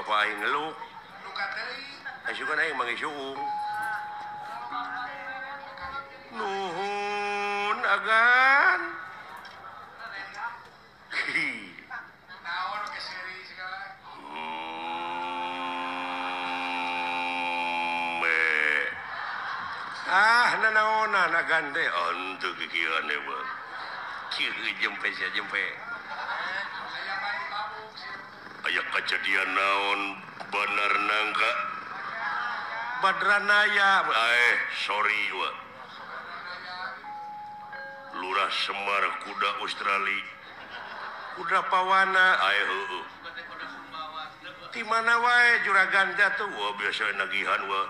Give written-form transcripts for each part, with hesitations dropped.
bapak aing ngeluk asukan aing manggih suung nuhun agan nanaonan agan teh untuk kikieuan teh beuh kieu jempe aya kejadian naon bener nangka Badranaya sorry wa Lurah Semar kuda Australia kuda pawana heueuh di mana wae juragan tuh wah biasa nagihan wa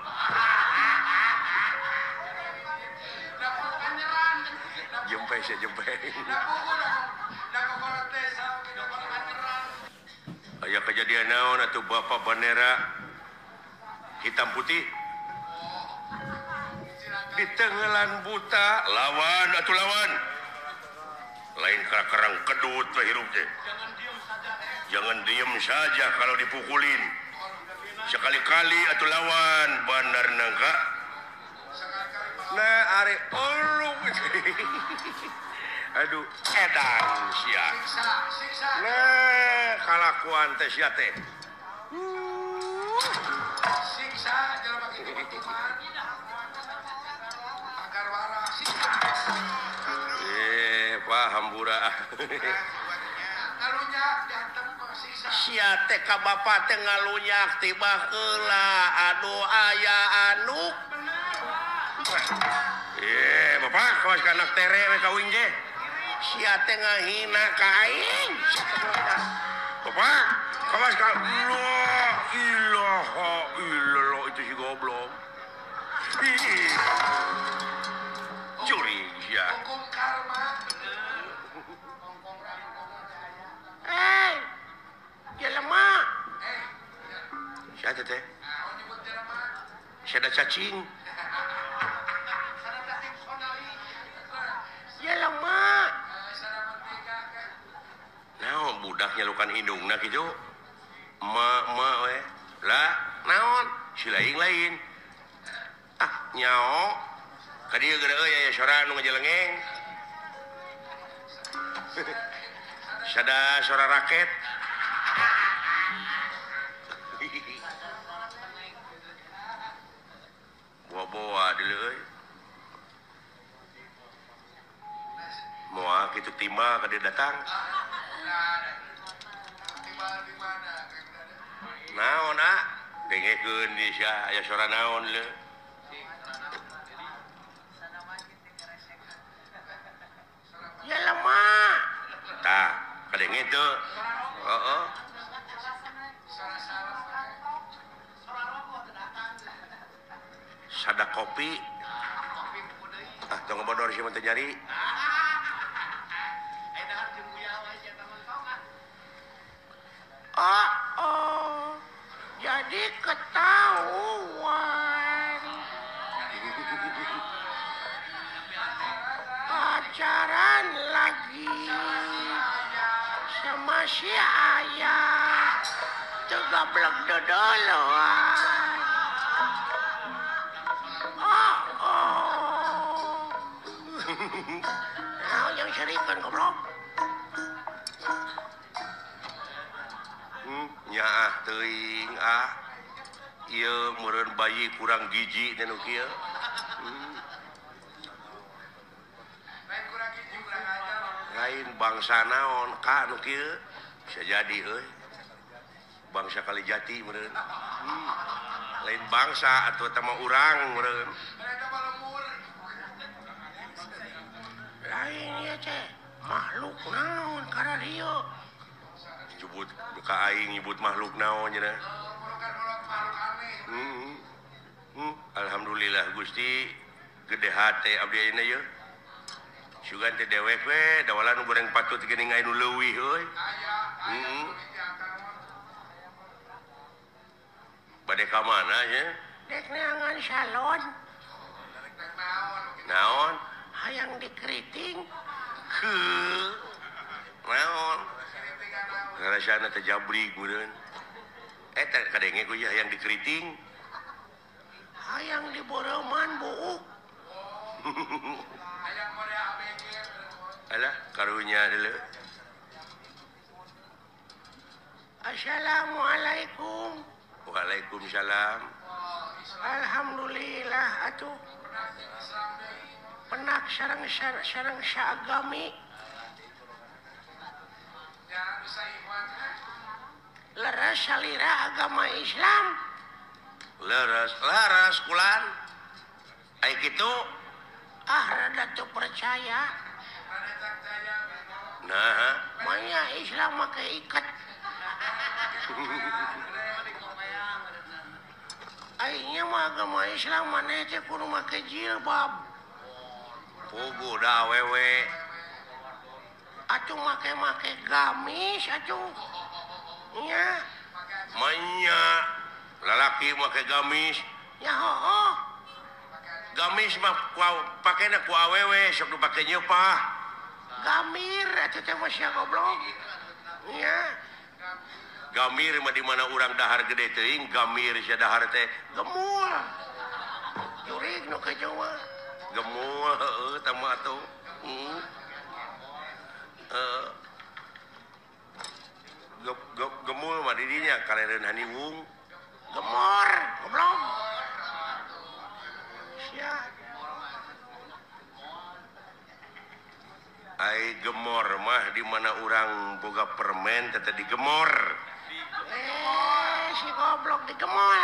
jempe aya kejadian naon atuh bapak bandera hitam putih di tenggelan buta lawan lain kerang kedut teh hirup teh jangan diem saja kalau dipukulin sekali-kali atuh lawan bener nangka nah are aduh edan sia nah kalakuan teh sia teh siksa jalan pakai hukuman agar waras paham bura ngalunyak diantem siksa sia teh ka bapak teh ngalunyak tiba heula aduh aya anu bapak kawas ka anak tere we kawin ge sia teh ngahina ka aing bapak kawas ka ilaha illallah itu si goblok curi ya hukum karma jelema siapa teh siapa cacing jelema naon budak nyalukan hidungna kitu ma we lah naon si lain nyao ka dieu geura euy aya sora nu ngajelengeng sada sora raket boa deuleu euy moal kitu timba ka dieu datang naon dengekeun di sia aya sora naon le ya lama tah kadenge teu heeh sada kopi tong bodor si teh nyari jadi ketahuan pacaran lagi sama si ayah tegablek dodoloan nah yang syarikan goblok nyaah teuing ieu meureun bayi kurang giji teh nu kieu lain bangsa naon ka nu kieu bisa jadi euy bangsa Kalijati meureun lain bangsa atuh eta mah urang meureun lain ieu teh makhluk naon kana dieu nyebut ka aing nyebut makhluk naon cenah alhamdulillah Gusti gede hate abdi ayeuna yeuh sugan teh dewek we dawalan nu goreng patut geuning aya nu leuwih euy bade ka mana nya dek neangan salon naon hayang dikeriting naon ngarasana teh jabrig meureun kadenge ku ya yang dikeriting. Hayang di Boreman buuk. Alah, karunya dulu. Assalamualaikum. Waalaikumsalam. Alhamdulillah atuh. Penak sareng saagami. Leres salira agama Islam. Laras kulan. Ai kitu. Rada tuh percaya. Nah, Manya Islam make ikat. Aingnya mah agama Islam maneh teh kudu make jilbab. pugu da awewe. Atuh make gamis atuh. Nya, Manya lalaki make gamis. nya heuh. Gamis mah pakena ku awewe sok dipake nyeupah. Gamir atuh teh mah sia goblok. Nya, Gamir mah di mana urang dahar gede teuing, gamir sia dahar teh gemul. Jurig nu ka Jawa. gemul heueuh tah mah atuh. Gemul mah di dinya kalereun haniwung. Gemor, goblok. Sia. Ai gemor mah di mana urang boga permen teh digemor. Si goblok digemol.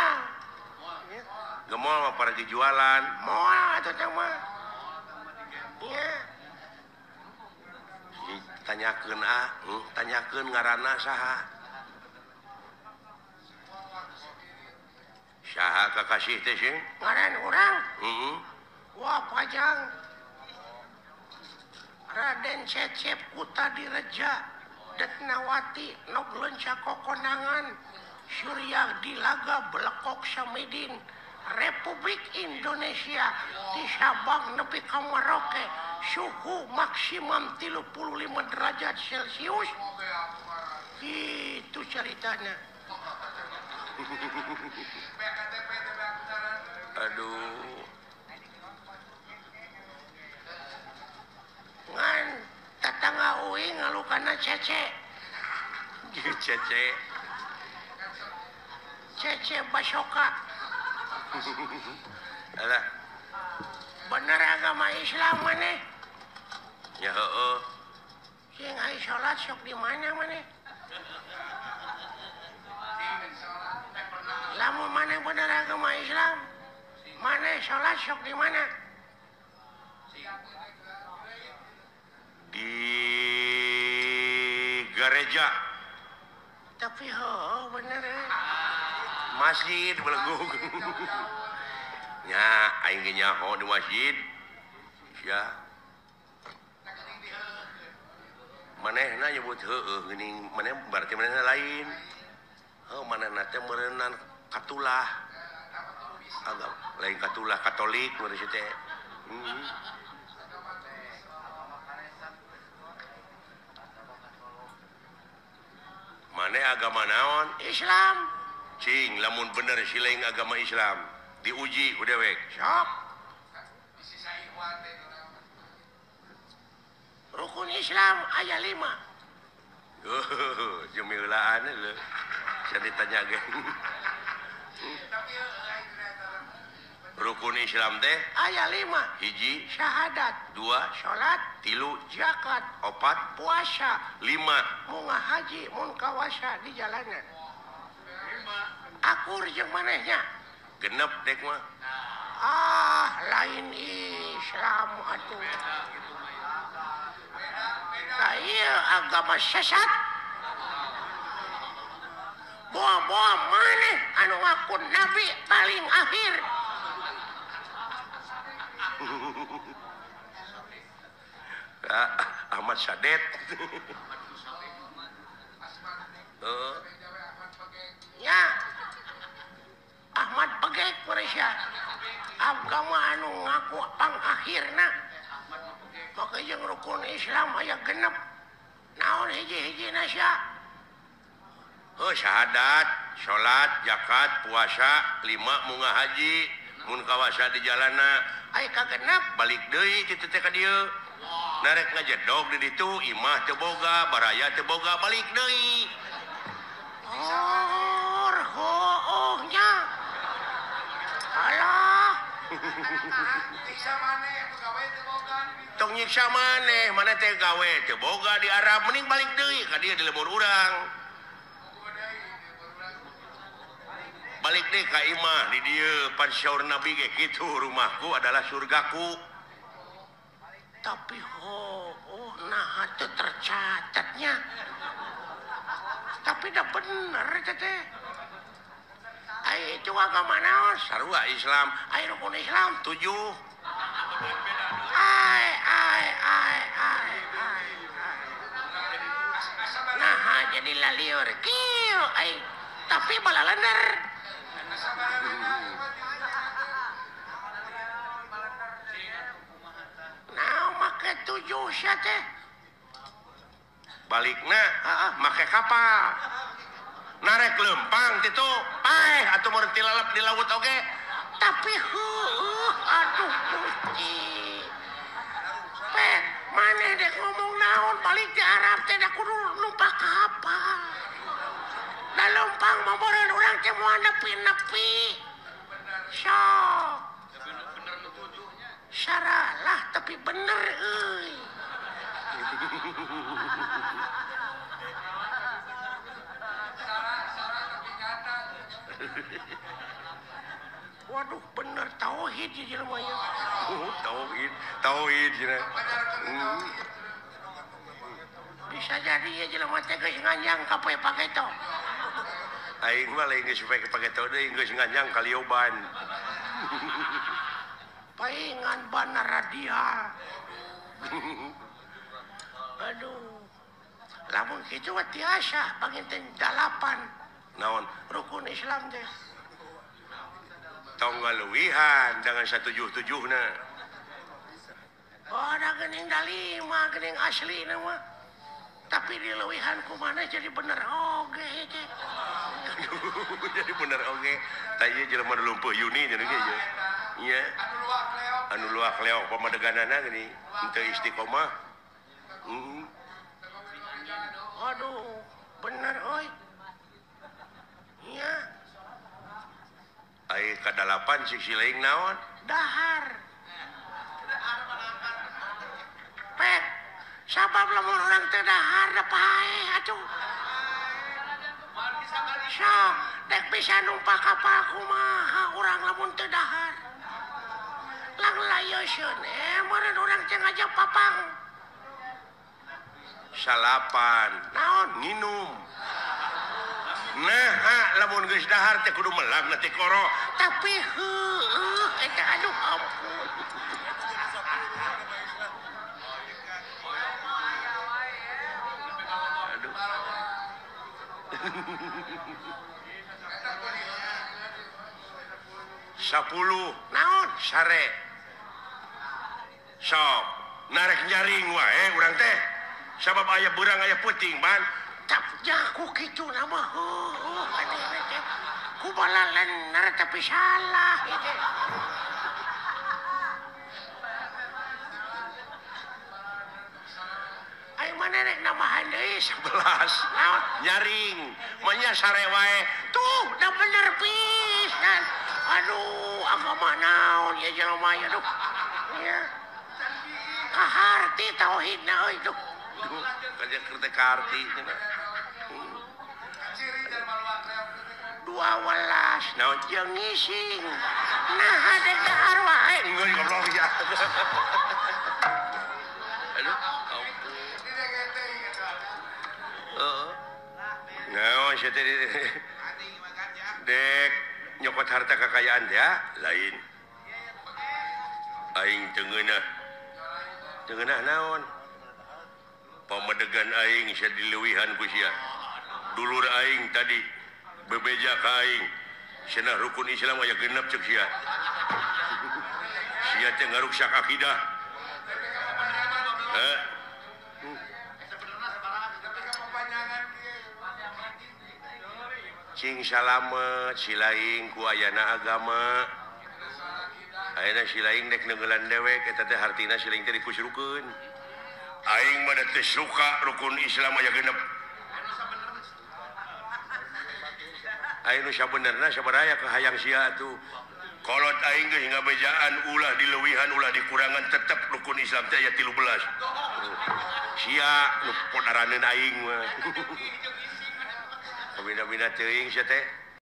Gemol mah para jualan. Moal atuh teh mah. Nya, Tanyakeun tanyakeun ngaranna saha? Saha kakasih teh sih? ngaran urang. Heeh. Wah pajang. Raden Cecep Kuta Direja Detnawati Noglenca Kokonangan Surya Dilaga Belekok Samidin Republik Indonesia di Sabang nepi ka Merauke suhu maksimum 35 derajat Celcius. Itu ceritanya. Aduh. Ngan tetangga uing ngalukana Cece. Cece Basoka. Alah, Bener agama Islam maneh. ya heueuh. Sing aya salat sok di mana maneh? Lamun maneh bener agama Islam, maneh salat sok di mana? Di gereja, Tapi bener. masjid belegug. Nya aing ge nyaho di masjid. Sia. Manehna nyebut heueuh geuning maneh berarti manehna lain. Manehna teh meureunnan katulah. Agak lain katulah Katolik meureun teh. Maneh agama naon? Islam. Cing, lamun bener silaing agama Islam diuji ku dewek. Sok. Rukun Islam aya 5. Jemilaan lho. Saya ditanya ge. Rukun Islam teh Aya 5. hiji, Syahadat, 2, salat, 3, zakat, 4, puasa, 5. munggah haji, mun kawasa di jalanan. Akur jeung manehnya. Genep dek mah. Lain Islam atuh. Nah, iya agama sesat. Boa-boa maneh anu ngaku nabi paling akhir. Ahmad Sadet. Ya. Ahmad Pegek Malaysia. Agama anu ngaku pangakhirna. Maka jeung rukun Islam aya genep. Naon hiji-hiji nasya? Syahadat. salat zakat puasa 5 munggah haji mun kawasa di jalana Ai kagenep balik deui kitu teh ka dieu narek ngajedog di ditu imah teu boga baraya teu boga balik deui ohnya alah tong nyiksa maneh mana teh gawe teu boga di Arab mending balik deui ka dieu di lembur urang balik deh ka imah di dieu pan syaur nabi ge kitu rumahku adalah surgaku tapi nah itu tercatatnya tapi dah bener teh ai itu agama naon sarua Islam ai rukun Islam 7 ai nah jadi laliur kieu ai tapi balalander nah make 7 sia teh balikna make kapal narek lempang titu paeh atuh mun tilalap di laut oge tapi aduh Gusti maneh dek ngomong naon balik di Arab teh da kudu numpak kapal da lempang mah beureun urang teh moal nepi-nepi sok saralah tapi bener euy waduh bener tauhid ya jelema ya tauhid cenah bisa jadi ya jelema teh geus nganjang kapoe pake to aing mah lain geus pake to deui geus nganjang kalioban paingan bana radial aduh lamun kitu mah tiasa panginten 8 naon rukun Islam teh tong ngaluwihan dengan 177 na ada geuning da 5 geuning asli na mah tapi di leuwihan kumana jadi bener oge teh jadi bener oge tah ieu jelema nu lumpuh Yuni nya ge nya anu luak leok pamadeganana geuning henteu istiqomah aduh bener oi nya ai kadalapan sisi lain naon dahar pek sabab lamun urang teu dahar da pae atuh sok dek bisa numpak kapal kumaha urang lamun teu dahar lang layoseun meureun urang teh ngajak papang salapan naon nginum nah lamun geus dahar teh kudu melag na ti koro tapi eta aduh ampun Sapuluh naon sare sok narek nyaring wae urang teh sabab aya beurang aya peuting ban tak jaku kitu nama ku balalener tapi salah itu ai mana rek namahan deui 11 naon nyaring manya sare wae tuh da bener pisan aduh agama naon ya jelema ya duh ya kaharti tauhidna euy duh kerja kerja karti 12 naon jeung ngising nah ada dahar wae enggak goblok ya aduh naon sia teh dek nyokot harta kekayaan ya lain aing teu ngeunah naon pamadegan aing sia dileuwihan ku sia dulur aing tadi bebeja ka aing cenah rukun Islam aya genep ceuk sia sia teh ngaruksak akidah cing salamet silaing ku ayana agama ayeuna silaing dek neugelan dewek eta teh hartina silaing teh dikusrukeun aing mah teh suka rukun Islam aya genep aing nu sabenerna sabaraha ka hayang sia atuh kolot aing geus ngabejaan ulah dileuwihan ulah dikurangan tetep rukun Islam teh aya 13 sia nu podaraneun aing mah bina-bina teuing sia teh